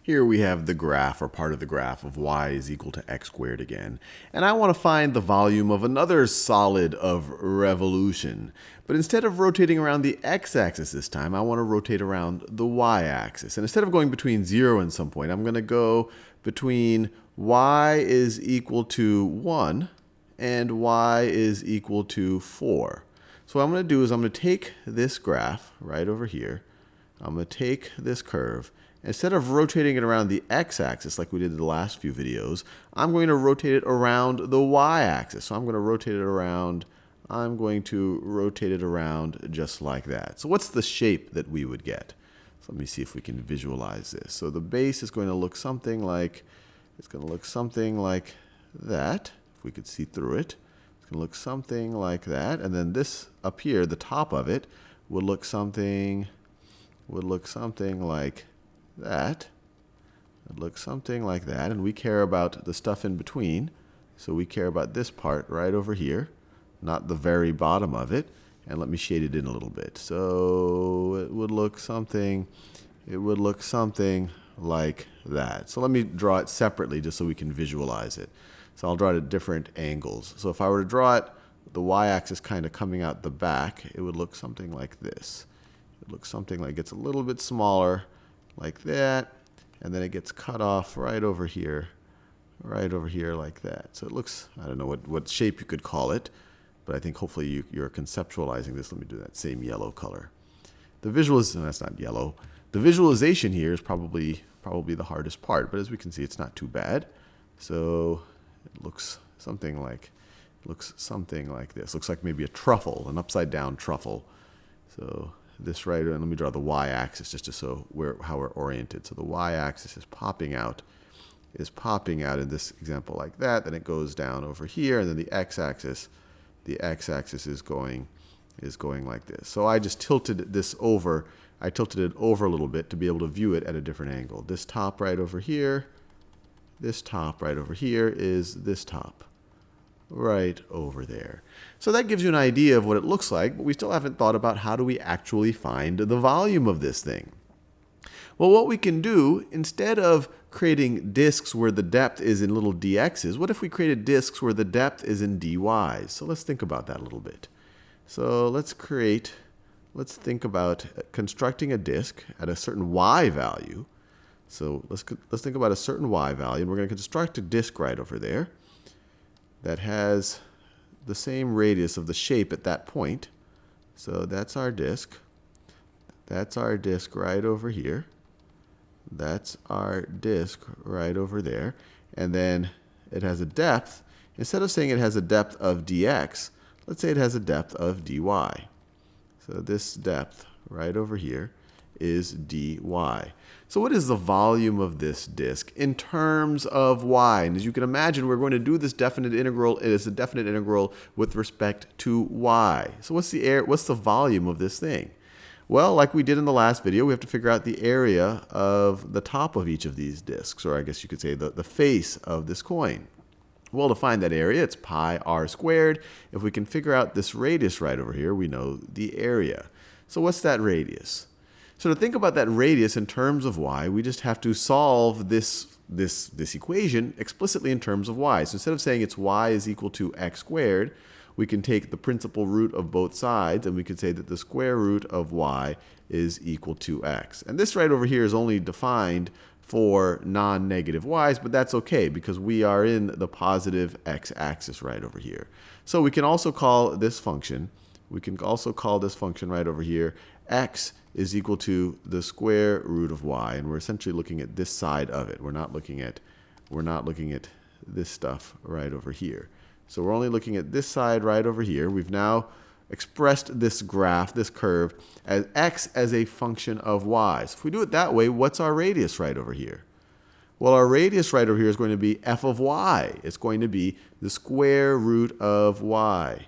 Here we have the graph, or part of the graph, of y is equal to x squared again. And I want to find the volume of another solid of revolution. But instead of rotating around the x-axis this time, I want to rotate around the y-axis. And instead of going between 0 and some point, I'm going to go between y is equal to 1 and y is equal to 4. So what I'm going to do is I'm going to take this graph right over here. I'm going to take this curve. Instead of rotating it around the x-axis like we did in the last few videos, I'm going to rotate it around the y-axis. So I'm going to rotate it around. I'm going to rotate it around just like that. So what's the shape that we would get? So let me see if we can visualize this. So the base is going to look something like, that. If we could see through it, it's going to look something like that. And then this up here, the top of it, would look something like that. It looks something like that, and we care about the stuff in between. So we care about this part right over here, not the very bottom of it. And let me shade it in a little bit. So it would look something like that. So let me draw it separately just so we can visualize it. So I'll draw it at different angles. So if I were to draw it, the y-axis kind of coming out the back, it would look something like this. It looks something like it gets a little bit smaller, like that, and then it gets cut off right over here like that. So it looks, I don't know what shape you could call it, but I think hopefully you're conceptualizing this. Let me do that same yellow color. The that's not yellow. The visualization here is probably the hardest part, but as we can see, it's not too bad. So it looks something like this. Looks like maybe a truffle, an upside down truffle. So this right, and let me draw the y-axis just to show how we're oriented. So the y-axis is popping out in this example like that. Then it goes down over here, and then the x-axis is going like this. So I just tilted this over. I tilted it over a little bit to be able to view it at a different angle. This top right over here, this top right over here is this top right over there. So that gives you an idea of what it looks like, but we still haven't thought about how do we actually find the volume of this thing. Well, what we can do, instead of creating disks where the depth is in little dx's, what if we created disks where the depth is in dy's? So let's think about that a little bit. So let's think about constructing a disk at a certain y value. So let's think about a certain y value, and we're going to construct a disk right over there that has the same radius of the shape at that point. So that's our disk. That's our disk right over here. That's our disk right over there. And then it has a depth. Instead of saying it has a depth of dx, let's say it has a depth of dy. So this depth right over here is dy. So what is the volume of this disk in terms of y? And as you can imagine, we're going to do this definite integral. It is a definite integral with respect to y. So what's the volume of this thing? Well, like we did in the last video, we have to figure out the area of the top of each of these disks, or I guess you could say the face of this coin. Well, to find that area, it's pi r squared. If we can figure out this radius right over here, we know the area. So what's that radius? So to think about that radius in terms of y, we just have to solve this equation explicitly in terms of y. So instead of saying it's y is equal to x squared, we can take the principal root of both sides, and we could say that the square root of y is equal to x. And this right over here is only defined for non-negative y's, but that's okay because we are in the positive x-axis right over here. So we can also call this function, right over here, x is equal to the square root of y, and we're essentially looking at this side of it. We're not looking at this stuff right over here. So we're only looking at this side right over here. We've now expressed this graph, this curve, as x as a function of y. So if we do it that way, what's our radius right over here? Well, our radius right over here is going to be f of y. It's going to be the square root of y.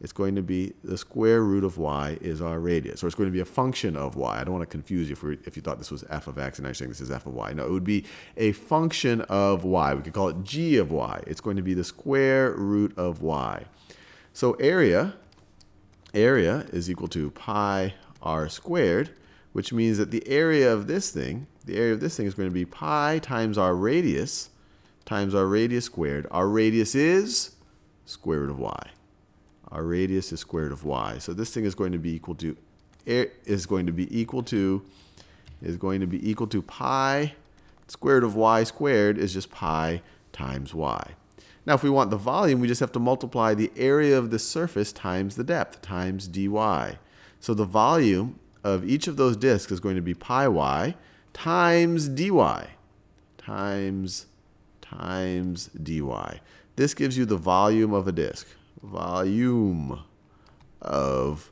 It's going to be the square root of y is our radius. Or it's going to be a function of y. I don't want to confuse you if you thought this was f of x and I'm saying this is f of y. No, it would be a function of y. We could call it g of y. It's going to be the square root of y. So area is equal to pi r squared, which means that the area of this thing the area of this thing is going to be pi times our radius squared. Our radius is square root of y. Our radius is square root of y. So this thing is going to be equal to pi square root of y squared is just pi times y. Now, if we want the volume, we just have to multiply the area of this surface times the depth, times dy. So the volume of each of those disks is going to be pi y times dy, times dy. This gives you the volume of a disk. Volume of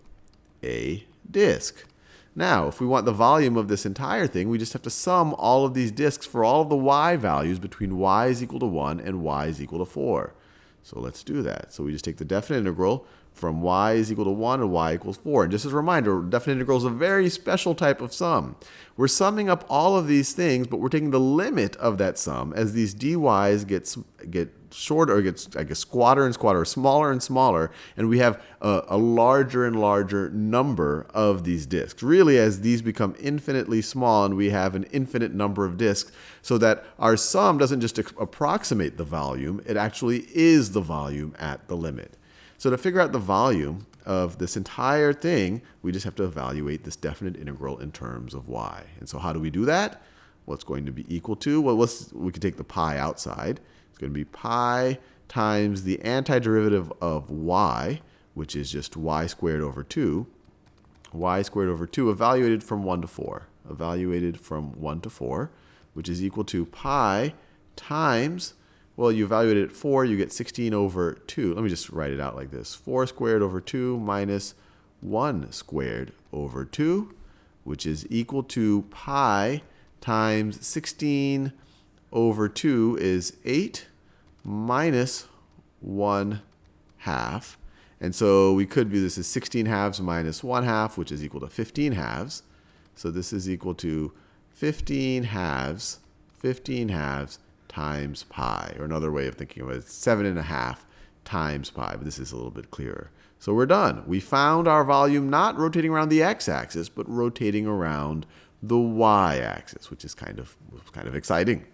a disk. Now, if we want the volume of this entire thing, we just have to sum all of these disks for all of the y values between y is equal to 1 and y is equal to 4. So let's do that. So we just take the definite integral from y is equal to 1 and y equals 4. And just as a reminder, definite integral is a very special type of sum. We're summing up all of these things, but we're taking the limit of that sum as these dy's get shorter, or gets, I guess, squatter and squatter, smaller and smaller, and we have a larger and larger number of these disks. Really, as these become infinitely small and we have an infinite number of disks, so that our sum doesn't just approximate the volume, it actually is the volume at the limit. So to figure out the volume of this entire thing, we just have to evaluate this definite integral in terms of y. And so how do we do that? Well, it's going to be equal to, well, we can take the pi outside. It's going to be pi times the antiderivative of y, which is just y squared over 2. Y squared over 2 evaluated from 1 to 4. Evaluated from 1 to 4, which is equal to pi times, well, you evaluate it at 4, you get 16 over 2. Let me just write it out like this. 4 squared over 2 minus 1 squared over 2, which is equal to pi times 16 over 2 is 8 minus 1 half. And so we could view this as 16 halves minus 1 half, which is equal to 15 halves. So this is equal to 15 halves times pi. Or another way of thinking of it is 7.5 times pi. But this is a little bit clearer. So we're done. We found our volume not rotating around the x-axis, but rotating around the y-axis, which is kind of exciting.